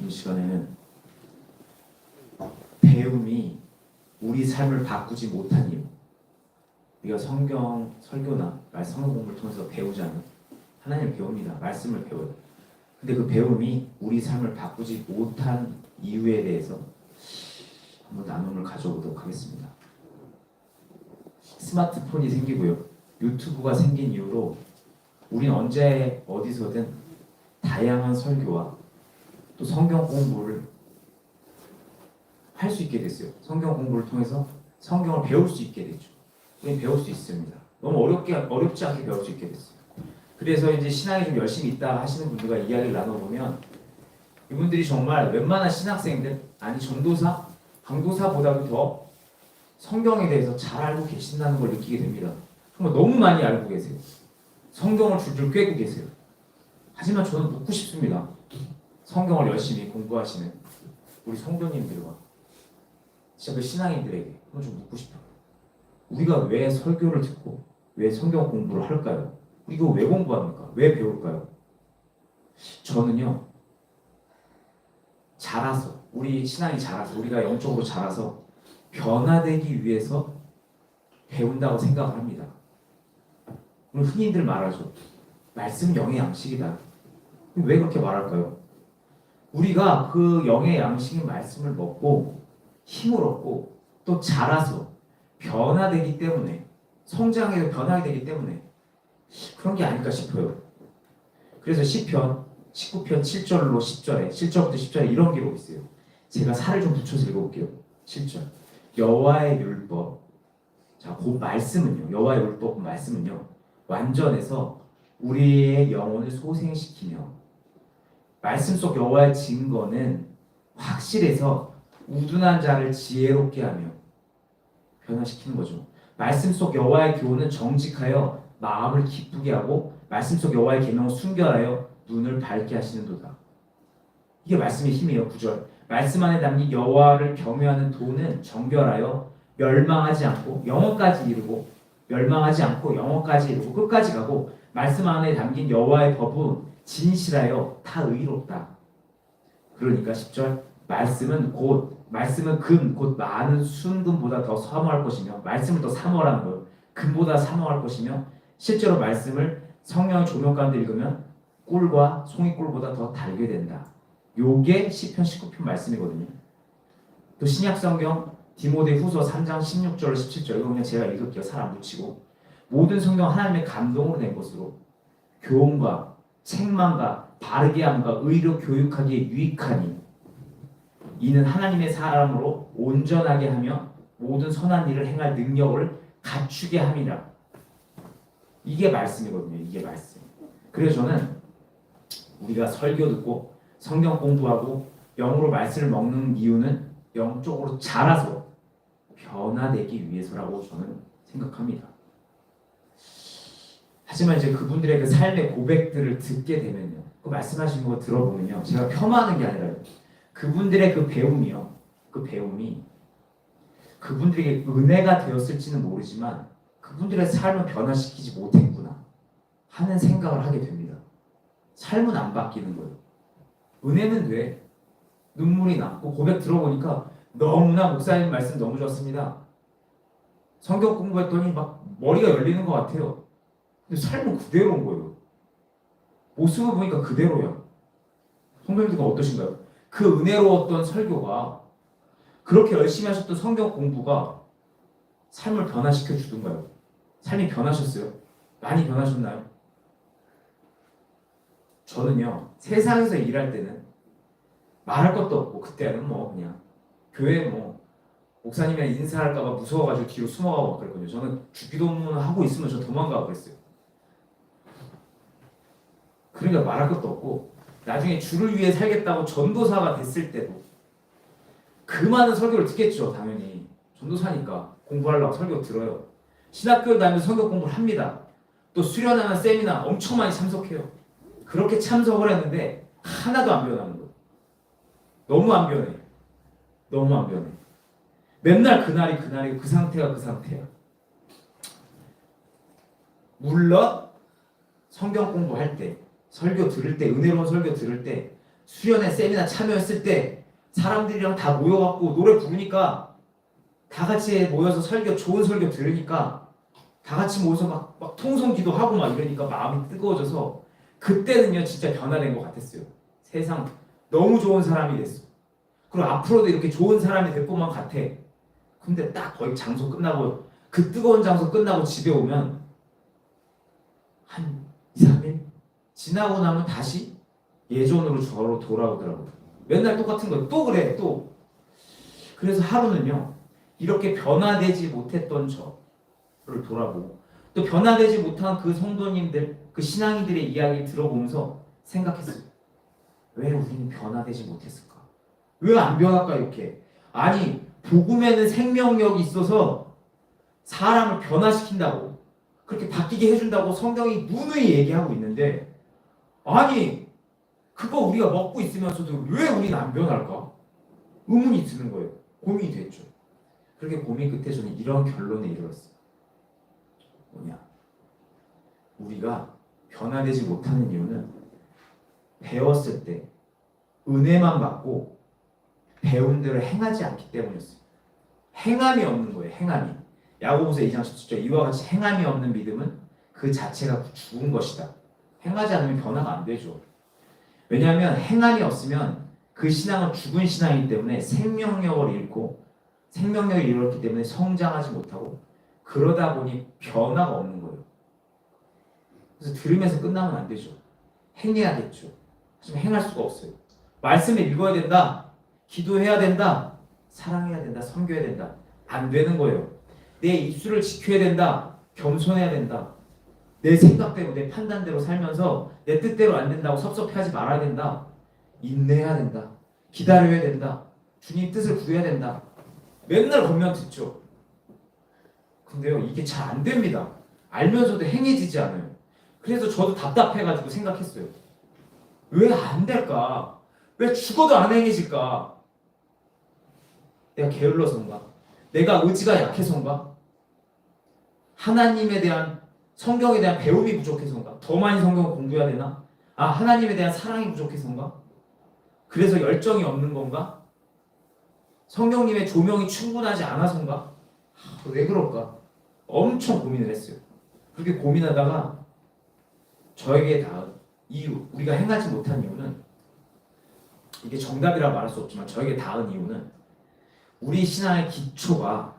이 시간에는 배움이 우리 삶을 바꾸지 못한 이유. 우리가 성경 설교나 성경 공부를 통해서 배우잖아요. 하나님을 배웁니다. 말씀을 배워요. 근데 그 배움이 우리 삶을 바꾸지 못한 이유에 대해서 한번 나눔을 가져보도록 하겠습니다. 스마트폰이 생기고요. 유튜브가 생긴 이후로 우리는 언제 어디서든 다양한 설교와 또 성경 공부를 할 수 있게 됐어요. 성경 공부를 통해서 성경을 배울 수 있게 됐죠. 우리는 배울 수 있습니다. 너무 어렵지 않게 배울 수 있게 됐어요. 그래서 이제 신앙에 좀 열심히 있다 하시는 분들과 이야기를 나눠보면 이분들이 정말 웬만한 신학생들, 아니 전도사, 강도사보다도 더 성경에 대해서 잘 알고 계신다는 걸 느끼게 됩니다. 정말 너무 많이 알고 계세요. 성경을 줄줄 꿰고 계세요. 하지만 저는 묻고 싶습니다. 성경을 열심히 공부하시는 우리 성도님들과 진짜 그 신앙인들에게 한번 좀 묻고 싶어요. 우리가 왜 설교를 듣고 왜 성경 공부를 할까요? 이거 왜 공부합니까? 왜 배울까요? 저는요, 자라서, 우리 신앙이 자라서, 우리가 영적으로 자라서 변화되기 위해서 배운다고 생각을 합니다. 오늘 흔히들 말하죠. 말씀은 영의 양식이다. 왜 그렇게 말할까요? 우리가 그 영의 양식인 말씀을 먹고 힘을 얻고 또 자라서 변화되기 때문에, 성장해서 변하게 되기 때문에 그런 게 아닐까 싶어요. 그래서 시편 19편 7절로 10절에 7절부터 10절에 이런 기록이 있어요. 제가 살을 좀 붙여서 읽어볼게요. 7절 여호와의 율법, 자, 그 말씀은요, 여호와의 율법 말씀은요 완전해서 우리의 영혼을 소생시키며 말씀 속 여호와의 증거는 확실해서 우둔한 자를 지혜롭게 하며 변화시키는 거죠. 말씀 속 여호와의 교훈은 정직하여 마음을 기쁘게 하고 말씀 속 여호와의 계명을 순결하여 눈을 밝게 하시는도다. 이게 말씀의 힘이에요. 9절 말씀 안에 담긴 여호와를 경외하는 도는 정결하여 멸망하지 않고 영원까지 이르고 멸망하지 않고 영원까지 이르고 끝까지 가고 말씀 안에 담긴 여호와의 법은 진실하여 다 의롭다. 그러니까 10절 말씀은 금 곧 많은 순금보다 더 사모할 것이며 말씀을 더 사모하라는 거예요. 금보다 사모할 것이며 실제로 말씀을 성령의 조명 가운데 읽으면 꿀과 송이꿀보다 더 달게 된다. 요게 시편 19편 말씀이거든요. 또 신약성경 디모데후서 3장 16절로 17절 이거 그냥 제가 읽을게요. 살 안 붙이고 모든 성경 하나님의 감동으로 낸 것으로 교훈과 책망과 바르게 함과 의로 교육하기에 유익하니 이는 하나님의 사람으로 온전하게 하며 모든 선한 일을 행할 능력을 갖추게 함이라. 이게 말씀이거든요. 이게 말씀. 그래서 저는 우리가 설교 듣고 성경 공부하고 영으로 말씀을 먹는 이유는 영적으로 자라서 변화되기 위해서라고 저는 생각합니다. 하지만 이제 그분들의 그 삶의 고백들을 듣게 되면요, 그 말씀하신 거 들어보면요, 제가 폄하하는 게 아니라 그분들의 그 배움이요, 그 배움이 그분들에게 은혜가 되었을지는 모르지만 그분들의 삶을 변화시키지 못했구나 하는 생각을 하게 됩니다. 삶은 안 바뀌는 거예요. 은혜는 돼. 눈물이 남고 고백 들어보니까 너무나 목사님 말씀 너무 좋았습니다. 성경 공부했더니 막 머리가 열리는 것 같아요. 근데 삶은 그대로인 거예요. 모습을 보니까 그대로야. 성도님들은 어떠신가요? 그 은혜로웠던 설교가, 그렇게 열심히 하셨던 성경 공부가 삶을 변화시켜 주던가요? 삶이 변하셨어요? 많이 변하셨나요? 저는요, 세상에서 일할 때는 말할 것도 없고 그때는 뭐 그냥 교회 뭐 목사님이랑 인사할까봐 무서워가지고 뒤로 숨어가고 그랬거든요. 저는 주기도문 하고 있으면 저 도망가고 그랬어요. 그러니까 말할 것도 없고 나중에 주를 위해 살겠다고 전도사가 됐을 때도 그 많은 설교를 듣겠죠. 당연히 전도사니까 공부하려고 설교 들어요. 신학교 다니면서 성경 공부를 합니다. 또 수련하는 세미나 엄청 많이 참석해요. 그렇게 참석을 했는데 하나도 안 변하는 거예요. 너무 안 변해. 너무 안 변해. 맨날 그날이 그날이고 그 상태가 그 상태야. 물론 성경 공부할 때, 설교 들을 때, 은혜로운 설교 들을 때 수련회 세미나 참여했을 때 사람들이랑 다 모여갖고 노래 부르니까 다 같이 모여서 좋은 설교 들으니까 다 같이 모여서 막 통성기도 하고 막 이러니까 마음이 뜨거워져서 그때는요 진짜 변화된 것 같았어요. 세상 너무 좋은 사람이 됐어. 그리고 앞으로도 이렇게 좋은 사람이 될 것만 같아. 근데 딱 거의 장소 끝나고 그 뜨거운 장소 끝나고 집에 오면 한 2, 3일 지나고 나면 다시 예전으로 저로 돌아오더라고요. 맨날 똑같은 거 또 그래 또. 그래서 하루는요 이렇게 변화되지 못했던 저를 돌아보고 또 변화되지 못한 그 성도님들 그 신앙인들의 이야기를 들어보면서 생각했어요. 왜 우리는 변화되지 못했을까? 왜 안 변할까 이렇게? 아니 복음에는 생명력이 있어서 사람을 변화시킨다고 그렇게 바뀌게 해준다고 성경이 누누이 얘기하고 있는데 아니 그거 우리가 먹고 있으면서도 왜 우리는 안 변할까? 의문이 드는 거예요. 고민이 됐죠. 그렇게 고민 끝에 저는 이런 결론에 이르렀어요. 뭐냐? 우리가 변화되지 못하는 이유는 배웠을 때 은혜만 받고 배운 대로 행하지 않기 때문이었어요. 행함이 없는 거예요. 행함이. 야고보서 2장 17절 이와 같이 행함이 없는 믿음은 그 자체가 죽은 것이다. 행하지 않으면 변화가 안 되죠. 왜냐하면 행함이 없으면 그 신앙은 죽은 신앙이기 때문에 생명력을 잃었기 때문에 성장하지 못하고 그러다 보니 변화가 없는 거예요. 그래서 들으면서 끝나면 안 되죠. 행해야겠죠. 하지만 행할 수가 없어요. 말씀을 읽어야 된다. 기도해야 된다. 사랑해야 된다. 섬겨야 된다. 안 되는 거예요. 내 입술을 지켜야 된다. 겸손해야 된다. 내 생각대로 내 판단대로 살면서 내 뜻대로 안 된다고 섭섭해하지 말아야 된다. 인내해야 된다. 기다려야 된다. 주님 뜻을 구해야 된다. 맨날 겉면 듣죠. 근데요 이게 잘 안 됩니다. 알면서도 행해지지 않아요. 그래서 저도 답답해가지고 생각했어요. 왜 안 될까? 왜 죽어도 안 행해질까? 내가 게을러서인가? 내가 의지가 약해서인가? 하나님에 대한 성경에 대한 배움이 부족해서인가? 더 많이 성경을 공부해야 되나? 하나님에 대한 사랑이 부족해서인가? 그래서 열정이 없는 건가? 성경님의 조명이 충분하지 않아서인가? 왜 그럴까? 엄청 고민을 했어요. 그렇게 고민하다가 저에게 닿은 이유, 우리가 행하지 못한 이유는 이게 정답이라 말할 수 없지만 저에게 닿은 이유는 우리 신앙의 기초가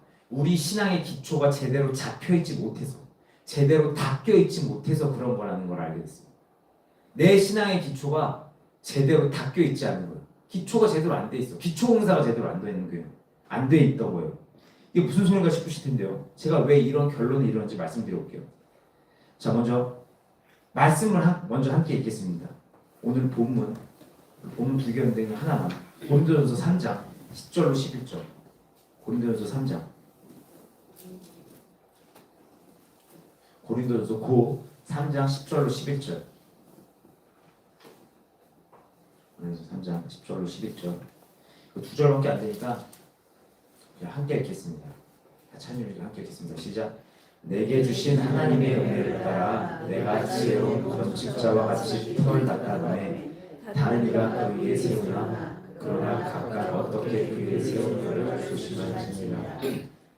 제대로 잡혀있지 못해서 제대로 닦여있지 못해서 그런 거라는 걸 알게 됐어요. 내 신앙의 기초가 제대로 닦여있지 않는 거예요. 기초가 제대로 안 돼 있어. 기초공사가 제대로 안 돼 있는 거예요. 안 돼 있던 거예요. 이게 무슨 소린가 싶으실 텐데요. 제가 왜 이런 결론에 이르는지 말씀드려볼게요. 자, 먼저 말씀을 먼저 함께 읽겠습니다. 오늘 본문 두 개인데 하나만. 고린도전서 3장 10절로 11절. 고린도전서 3장. 고린도전서 3장 10절로 11절. 고린도전서 3장 10절로 11절. 두 절밖에 안 되니까 함께 읽겠습니다. 찬유를 함께 읽겠습니다. 시작. 내게 주신 하나님의 은혜를 따라 내가 지혜로운 건축자와 같이 털을 닦아내 다른 이가 그 위에 세우나 그러나 각각 어떻게 그 위에 세우느냐를 조심하시니라.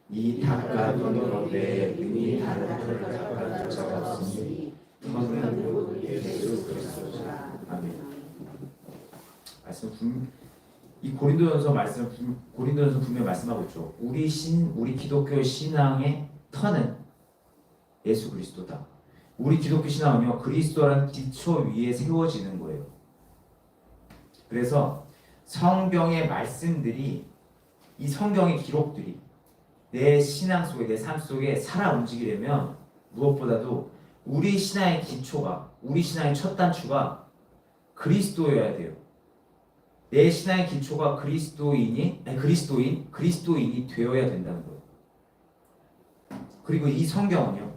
이 닦아두는 것 외에 능히 다른 털을 닦아줄 자가 없으니 털은 곧 예수 그리스도라. 아멘. 이 고린도전서 분명히 말씀하고 있죠. 우리 기독교 신앙의 터는 예수 그리스도다. 우리 기독교 신앙은요 그리스도라는 기초 위에 세워지는 거예요. 그래서 성경의 말씀들이 이 성경의 기록들이 내 신앙 속에 내 삶 속에 살아 움직이려면 무엇보다도 우리 신앙의 기초가 우리 신앙의 첫 단추가 그리스도여야 돼요. 내 신앙의 기초가 그리스도인이 되어야 된다는 거예요. 그리고 이 성경은요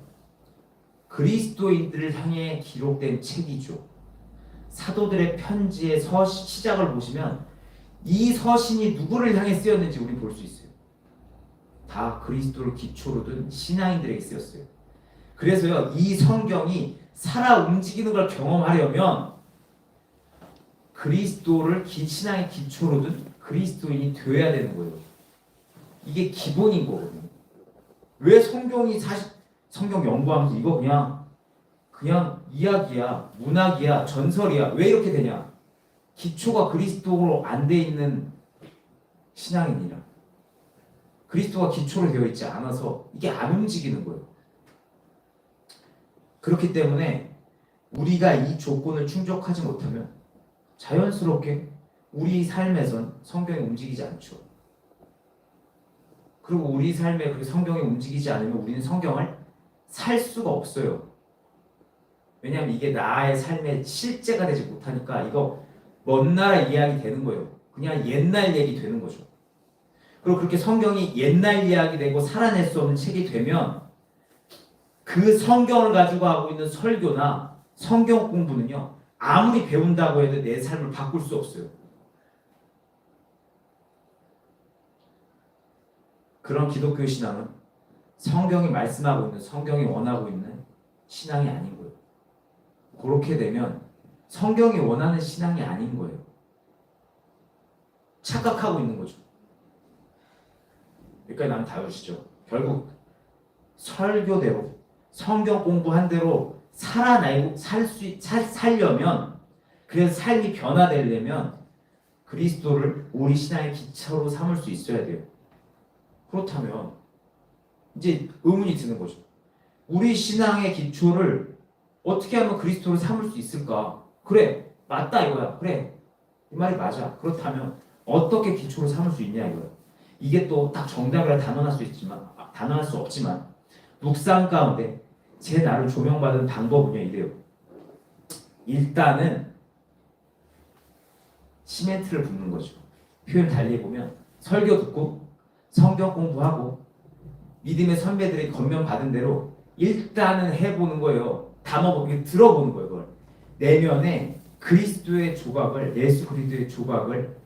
그리스도인들을 향해 기록된 책이죠. 사도들의 편지의 시작을 보시면 이 서신이 누구를 향해 쓰였는지 우리 볼 수 있어요. 다 그리스도를 기초로 둔 신앙인들에게 쓰였어요. 그래서요 이 성경이 살아 움직이는 걸 경험하려면 그리스도를 신앙의 기초로 둔 그리스도인이 되어야 되는 거예요. 이게 기본인 거거든요. 왜 성경 연구하면서 이거 그냥 이야기야, 문학이야, 전설이야, 왜 이렇게 되냐? 기초가 그리스도로 안 돼 있는 신앙이니라. 그리스도가 기초로 되어 있지 않아서 이게 안 움직이는 거예요. 그렇기 때문에 우리가 이 조건을 충족하지 못하면 자연스럽게 우리 삶에선 성경이 움직이지 않죠. 그리고 우리 삶에 그 성경이 움직이지 않으면 우리는 성경을 살 수가 없어요. 왜냐하면 이게 나의 삶의 실제가 되지 못하니까 이거 먼 나라 이야기 되는 거예요. 그냥 옛날 얘기 되는 거죠. 그리고 그렇게 성경이 옛날 이야기 되고 살아낼 수 없는 책이 되면 그 성경을 가지고 하고 있는 설교나 성경 공부는요, 아무리 배운다고 해도 내 삶을 바꿀 수 없어요. 그런 기독교 신앙은 성경이 말씀하고 있는, 성경이 원하고 있는 신앙이 아닌 거예요. 그렇게 되면 성경이 원하는 신앙이 아닌 거예요. 착각하고 있는 거죠. 여기까지 나면 다 아시죠? 결국 설교대로 성경 공부한 대로 살려면, 그래서 삶이 변화되려면 그리스도를 우리 신앙의 기초로 삼을 수 있어야 돼요. 그렇다면 이제 의문이 드는 거죠. 우리 신앙의 기초를 어떻게 하면 그리스도를 삼을 수 있을까? 그래, 맞다 이거야. 그래, 이 말이 맞아. 그렇다면 어떻게 기초를 삼을 수 있냐 이거야. 이게 또 딱 정답이라 단언할 수 없지만 묵상 가운데 제 나를 조명받은 방법은요 이래요. 일단은 시멘트를 붓는 거죠. 표현 달리 해보면 설교 듣고 성경 공부하고 믿음의 선배들이 권면 받은 대로 일단은 해보는 거예요. 담아보고 들어보는 거예요. 그걸 내면에 그리스도의 조각을, 예수 그리스도의 조각을,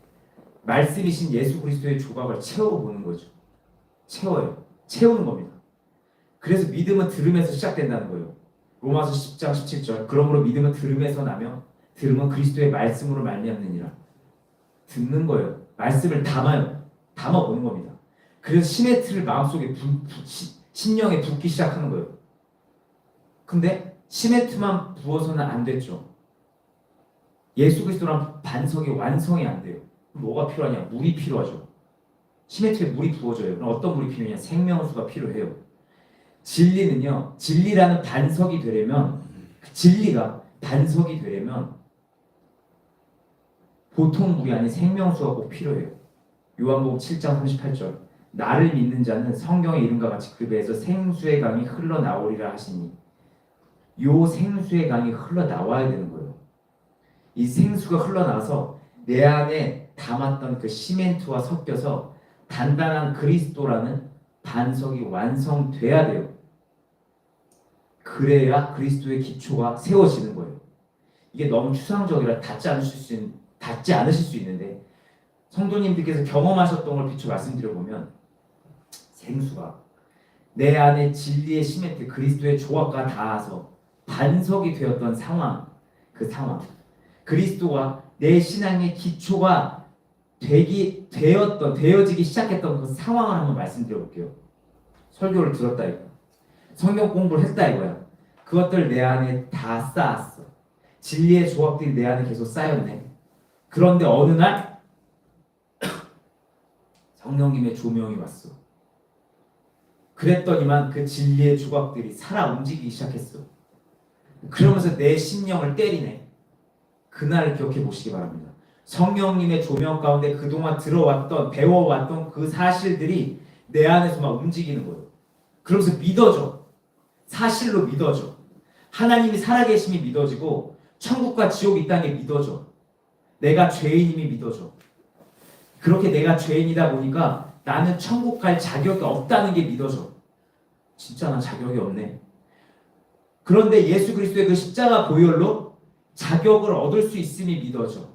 말씀이신 예수 그리스도의 조각을 채워보는 거죠. 채우는 겁니다. 그래서 믿음은 들음에서 시작된다는 거예요. 로마서 10장 17절. 그러므로 믿음은 들음에서 나며 들음은 그리스도의 말씀으로 말미암느니라. 듣는 거예요. 말씀을 담아보는 겁니다. 그래서 시멘트를 마음속에 심령에 붓기 시작하는 거예요. 근데 시멘트만 부어서는 안 됐죠. 예수 그리스도란 반석이 완성이 안 돼요. 뭐가 필요하냐? 물이 필요하죠. 시멘트에 물이 부어져요. 그럼 어떤 물이 필요하냐? 생명수가 필요해요. 진리는요, 진리라는 반석이 되려면, 진리가 반석이 되려면 보통 물이 아닌 생명수가 꼭 필요해요. 요한복음 7장 38절. 나를 믿는 자는 성경의 이름과 같이 그 배에서 생수의 강이 흘러나오리라 하시니, 요 생수의 강이 흘러나와야 되는 거예요. 이 생수가 흘러나와서 내 안에 담았던 그 시멘트와 섞여서 단단한 그리스도라는 반석이 완성돼야 돼요. 그래야 그리스도의 기초가 세워지는 거예요. 이게 너무 추상적이라 닿지 않으실 수 있는데, 성도님들께서 경험하셨던 걸 비춰 말씀드려보면, 생수가 내 안에 진리의 시멘트, 그리스도의 조각과 닿아서 반석이 되었던 상황, 그 상황, 그리스도가 내 신앙의 기초가 되어지기 시작했던 그 상황을 한번 말씀드려볼게요. 설교를 들었다 이거, 성경 공부를 했다 이거야. 그것들 내 안에 다 쌓았어. 진리의 조각들이 내 안에 계속 쌓였네. 그런데 어느 날 성령님의 조명이 왔어. 그랬더니만 그 진리의 조각들이 살아 움직이기 시작했어. 그러면서 내 심령을 때리네. 그날을 기억해 보시기 바랍니다. 성령님의 조명 가운데 그동안 배워왔던 그 사실들이 내 안에서 막 움직이는 거예요. 그러면서 믿어져. 사실로 믿어져. 하나님이 살아계심이 믿어지고 천국과 지옥이 있다는 게 믿어져. 내가 죄인임이 믿어져. 그렇게 내가 죄인이다 보니까 나는 천국 갈 자격이 없다는 게 믿어져. 진짜 난 자격이 없네. 그런데 예수 그리스도의 그 십자가 보혈로 자격을 얻을 수 있음이 믿어져.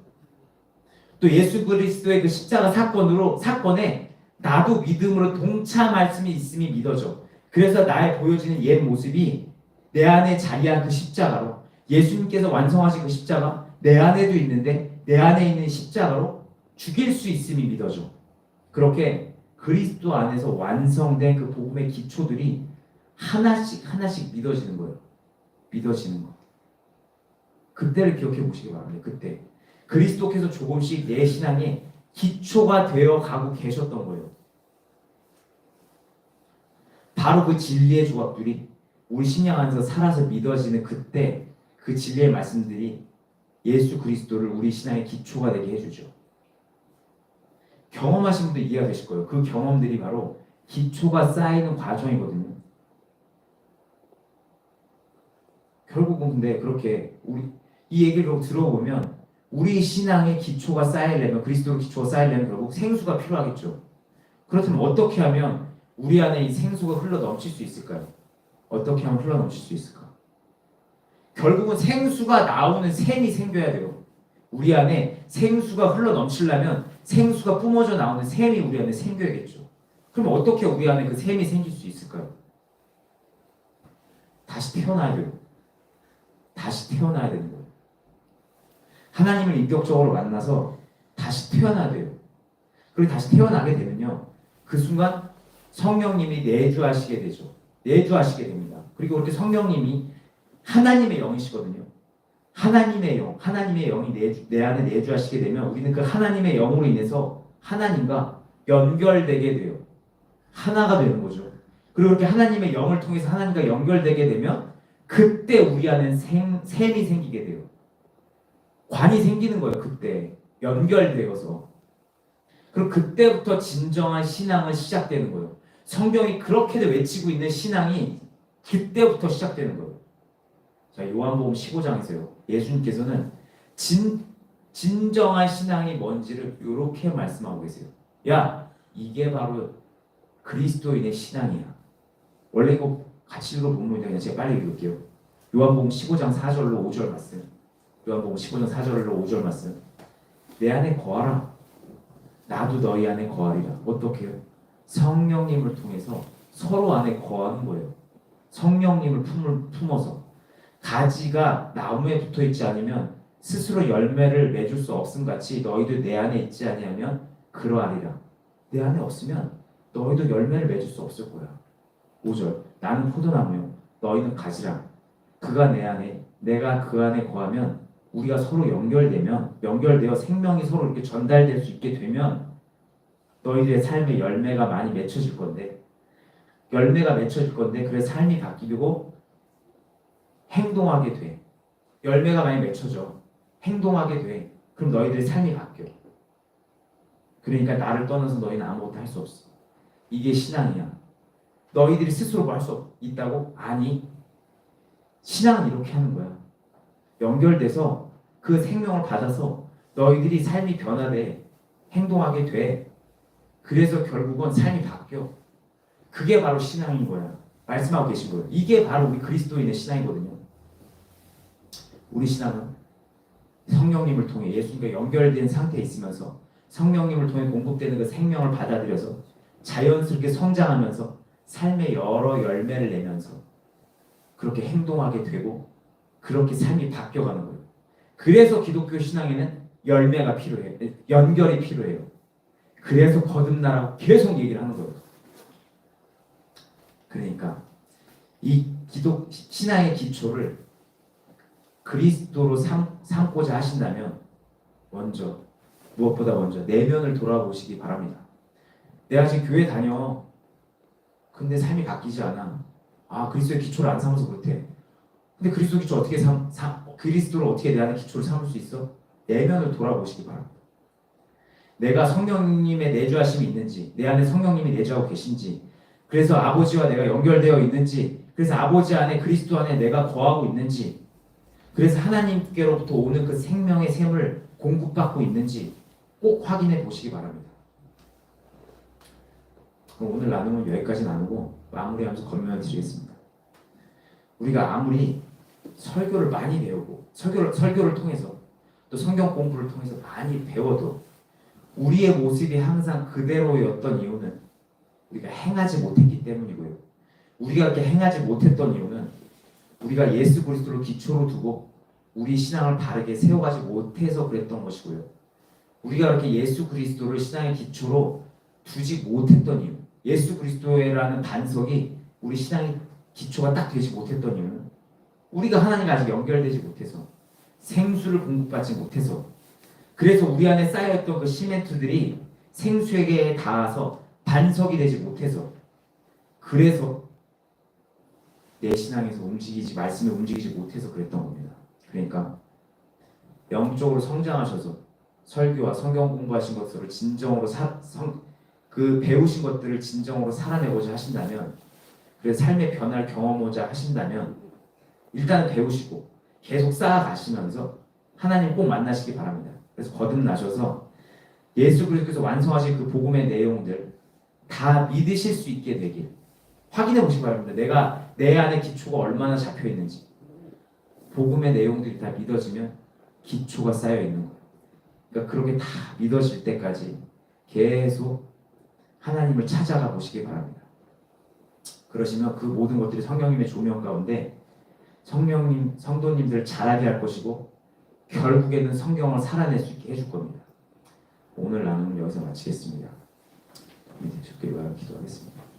또 예수 그리스도의 그 십자가 사건에 나도 믿음으로 동참할 수 있음이 믿어져. 그래서 나의 보여지는 옛 모습이 내 안에 자리한 그 십자가로, 예수님께서 완성하신 그 십자가 내 안에도 있는데 내 안에 있는 십자가로 죽일 수 있음이 믿어져. 그렇게 그리스도 안에서 완성된 그 복음의 기초들이 하나씩 하나씩 믿어지는 거예요. 믿어지는 거. 그때를 기억해 보시기 바랍니다. 그때 그리스도께서 조금씩 내 신앙의 기초가 되어 가고 계셨던 거예요. 바로 그 진리의 조각들이 우리 신앙 안에서 살아서 믿어지는 그때 그 진리의 말씀들이 예수 그리스도를 우리 신앙의 기초가 되게 해주죠. 경험하신 분들 이해가 되실 거예요. 그 경험들이 바로 기초가 쌓이는 과정이거든요. 결국은 근데 그렇게 우리 이 얘기를 들어보면 우리 신앙의 기초가 쌓이려면 그리스도의 기초가 쌓이려면 결국 생수가 필요하겠죠. 그렇다면 어떻게 하면 우리 안에 이 생수가 흘러 넘칠 수 있을까요? 어떻게 하면 흘러 넘칠 수 있을까? 결국은 생수가 나오는 샘이 생겨야 돼요. 우리 안에 생수가 흘러 넘치려면 생수가 뿜어져 나오는 샘이 우리 안에 생겨야겠죠. 그럼 어떻게 우리 안에 그 샘이 생길 수 있을까요? 다시 태어나야 돼요. 다시 태어나야 되는 거예요. 하나님을 인격적으로 만나서 다시 태어나야 돼요. 그리고 다시 태어나게 되면요. 그 순간 성령님이 내주하시게 되죠. 내주하시게 됩니다. 그리고 그렇게 성령님이 하나님의 영이시거든요. 하나님의 영이 내 안에 내주하시게 되면 우리는 그 하나님의 영으로 인해서 하나님과 연결되게 돼요. 하나가 되는 거죠. 그리고 그렇게 하나님의 영을 통해서 하나님과 연결되게 되면 그때 우리 안에 샘이 생기게 돼요. 관이 생기는 거예요. 그때 연결되어서. 그럼 그때부터 진정한 신앙은 시작되는 거예요. 성경이 그렇게도 외치고 있는 신앙이 그때부터 시작되는 거예요. 자, 요한복음 15장에서요. 예수님께서는 진정한 신앙이 뭔지를 이렇게 말씀하고 계세요. 야, 이게 바로 그리스도인의 신앙이야. 원래 이거 같이 읽어보면 그냥 제가 빨리 읽을게요. 요한복음 15장 4절로 5절 말씀. 요한복음 15장 4절로 5절 말씀. 내 안에 거하라. 나도 너희 안에 거하리라. 어떻게 해요? 성령님을 통해서 서로 안에 거하는 거예요. 성령님을 품어서. 가지가 나무에 붙어있지 않으면 스스로 열매를 맺을 수 없음 같이 너희도 내 안에 있지 아니하면 그러하리라. 내 안에 없으면 너희도 열매를 맺을 수 없을 거야. 5절. 나는 포도나무요 너희는 가지라. 그가 내 안에 내가 그 안에 거하면 우리가 서로 연결되어 생명이 서로 이렇게 전달될 수 있게 되면 너희들의 삶에 열매가 많이 맺혀질 건데 그래서 삶이 바뀌고 행동하게 돼. 열매가 많이 맺혀져. 행동하게 돼. 그럼 너희들의 삶이 바뀌어. 그러니까 나를 떠나서 너희는 아무것도 할 수 없어. 이게 신앙이야. 너희들이 스스로 뭐 할 수 있다고? 아니. 신앙은 이렇게 하는 거야. 연결돼서 그 생명을 받아서 너희들이 삶이 변화돼. 행동하게 돼. 그래서 결국은 삶이 바뀌어. 그게 바로 신앙인 거야. 말씀하고 계신 거예요. 이게 바로 우리 그리스도인의 신앙이거든요. 우리 신앙은 성령님을 통해 예수님과 연결된 상태에 있으면서 성령님을 통해 공급되는 그 생명을 받아들여서 자연스럽게 성장하면서 삶의 여러 열매를 내면서 그렇게 행동하게 되고 그렇게 삶이 바뀌어가는 거예요. 그래서 기독교 신앙에는 열매가 필요해요. 연결이 필요해요. 그래서 거듭나라고 계속 얘기를 하는 거예요. 그러니까 이 신앙의 기초를 그리스도로 삼고자 하신다면 무엇보다 먼저 내면을 돌아보시기 바랍니다. 내가 지금 교회 다녀. 근데 삶이 바뀌지 않아. 그리스도의 기초를 안 삼아서 그렇대. 근데 그리스도 기초 어떻게 그리스도를 어떻게 내 안에 기초를 삼을 수 있어? 내면을 돌아보시기 바랍니다. 내가 성령님의 내주하심이 있는지, 내 안에 성령님이 내주하고 계신지, 그래서 아버지와 내가 연결되어 있는지, 그래서 아버지 안에 그리스도 안에 내가 거하고 있는지, 그래서 하나님께로부터 오는 그 생명의 샘을 공급받고 있는지 꼭 확인해 보시기 바랍니다. 그럼 오늘 나눔은 여기까지 나누고 마무리하면서 권면을 드리겠습니다. 우리가 아무리 설교를 많이 배우고 설교를 통해서 또 성경 공부를 통해서 많이 배워도 우리의 모습이 항상 그대로였던 이유는 우리가 행하지 못했기 때문이고요. 우리가 그렇게 행하지 못했던 이유는 우리가 예수 그리스도를 기초로 두고 우리 신앙을 바르게 세워가지 못해서 그랬던 것이고요. 우리가 그렇게 예수 그리스도를 신앙의 기초로 두지 못했던 이유, 예수 그리스도라는 반석이 우리 신앙의 기초가 딱 되지 못했던 이유는 우리가 하나님과 아직 연결되지 못해서, 생수를 공급받지 못해서, 그래서 우리 안에 쌓여있던 그 시멘트들이 생수에게 닿아서 반석이 되지 못해서, 그래서 내 신앙에서 말씀에 움직이지 못해서 그랬던 겁니다. 그러니까 영적으로 성장하셔서 설교와 성경 공부하신 것들을 진정으로 그 배우신 것들을 진정으로 살아내고자 하신다면, 그래서 삶의 변화를 경험하고자 하신다면 일단은 배우시고 계속 쌓아가시면서 하나님 꼭 만나시기 바랍니다. 그래서 거듭나셔서 예수 그리스도께서 완성하신 그 복음의 내용들 다 믿으실 수 있게 되길 확인해 보시기 바랍니다. 내가 내 안에 기초가 얼마나 잡혀 있는지. 복음의 내용들이 다 믿어지면 기초가 쌓여 있는 거예요. 그러니까 그렇게 다 믿어질 때까지 계속 하나님을 찾아가 보시기 바랍니다. 그러시면 그 모든 것들이 성령님의 조명 가운데 성도님들을 자라게 할 것이고, 결국에는 성경을 살아낼 수 있게 해줄 겁니다. 오늘 나눔은 여기서 마치겠습니다. 주께 기도하겠습니다.